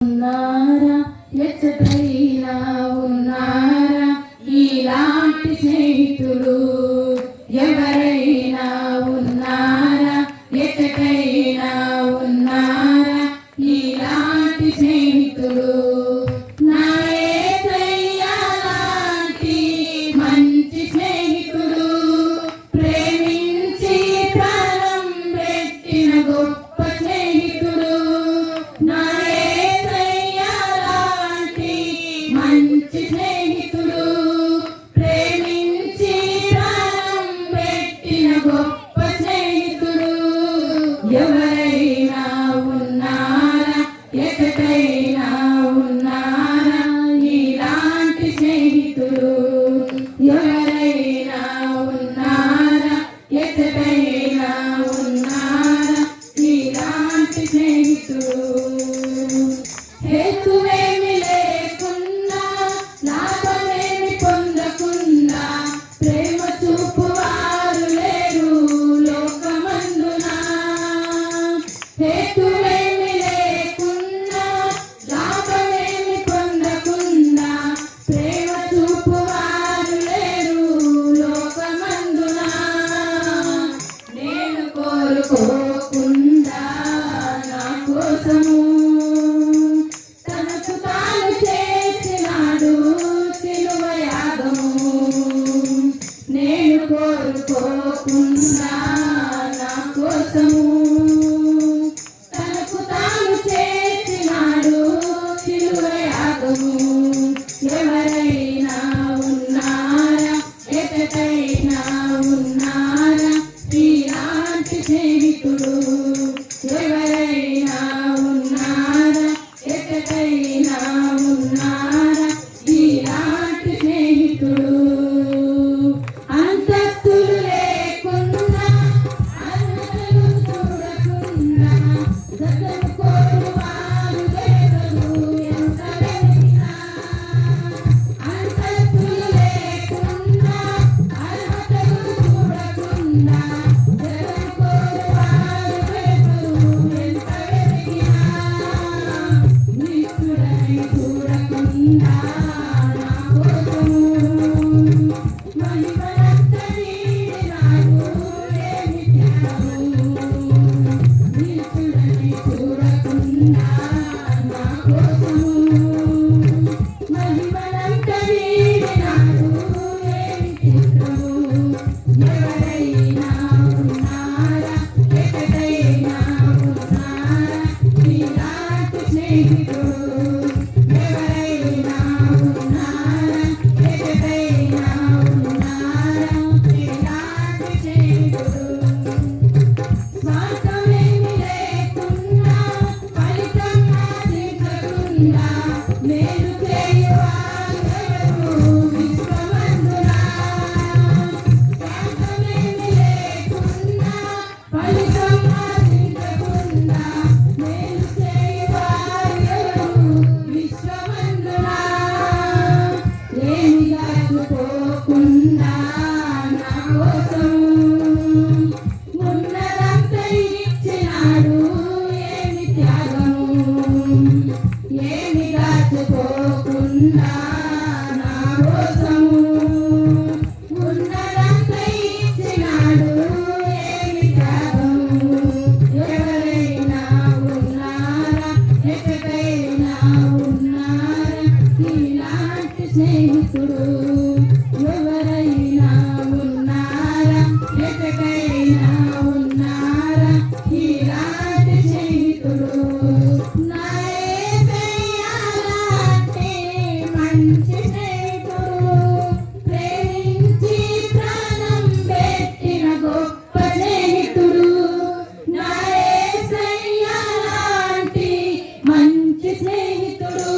ఉన్నారా ఎచ్చటైనా ఉన్నారా ఇలాంటి స్నేహితుడు ఎవరైనా ఉన్నారా ఎచ్చటైనా ఉన్నారా ఇలాంటి స్నేహితుడు నా యేసయ్య లాంటి మంచి స్నేహితుడు ప్రేమించి ప్రాణం పెట్టిన గొప్ప స్నేహితుడు నా మంచి స్నేహితుడు ప్రేమించి ప్రాణం పెట్టిన గొప్ప స్నేహితుడు ఎవరైనా ఉన్నారా ఎక్కడైనా ఉన్నారా ఇలాంటి స్నేహితుడు ఎవరైనా ఉన్నారా ఎక్కడైనా ఉన్నారా ఇలాంటి స్నేహితుడు హేతువేమి లేకున్నా లాభమేమి పొందకున్నా ప్రేమ చూపువారు లేరు లోకమందున హేతువేమి లేకున్నా లాభమేమి పొందకున్నా ప్రేమ చూపువారు లేరు లోకమందున నేను కోరుకోకుండా నా కోసము నేను కోరుకోకుండా నా కోసము తనకు తాను చేసినాడు శిలువ యాగము ఎవరైనా ఉన్నారా ఎక్కడైనా ఉన్నారా ఇలాంటి స్నేహితుడు ఎవరైనా ఉన్నారా ఎక్కడైనా ఉన్నారా ఇలాంటి స్నేహితుడు నేను చేయవారు విశ్వమందున స్వార్థమేమి లేకున్నా ఫలితం ఆశించకుండా నేను చేయవారు విశ్వమందున ఏమి దాచుకోకుండా నా కోసం ఉన్నదంతా ఇచ్చినాడు ఏమి త్యాగము ఏమి దాచుకోకుండా నా కోసము ఉన్నదంతా ఇచ్చినాడు ఏమి త్యాగము ఎవరైనా ఉన్నారా ఎక్కడైనా ఉన్నారా ఇలాంటి స్నేహితుడు ఎవరైనా ఉన్నారా ఎక్కడైనా ఉన్నారా ఇలాంటి స్నేహితుడు మంచి స్నేహితుడు ప్రేమించి ప్రాణం పెట్టిన గొప్ప స్నేహితుడు నా యేసయ్య లాంటి మంచి స్నేహితుడు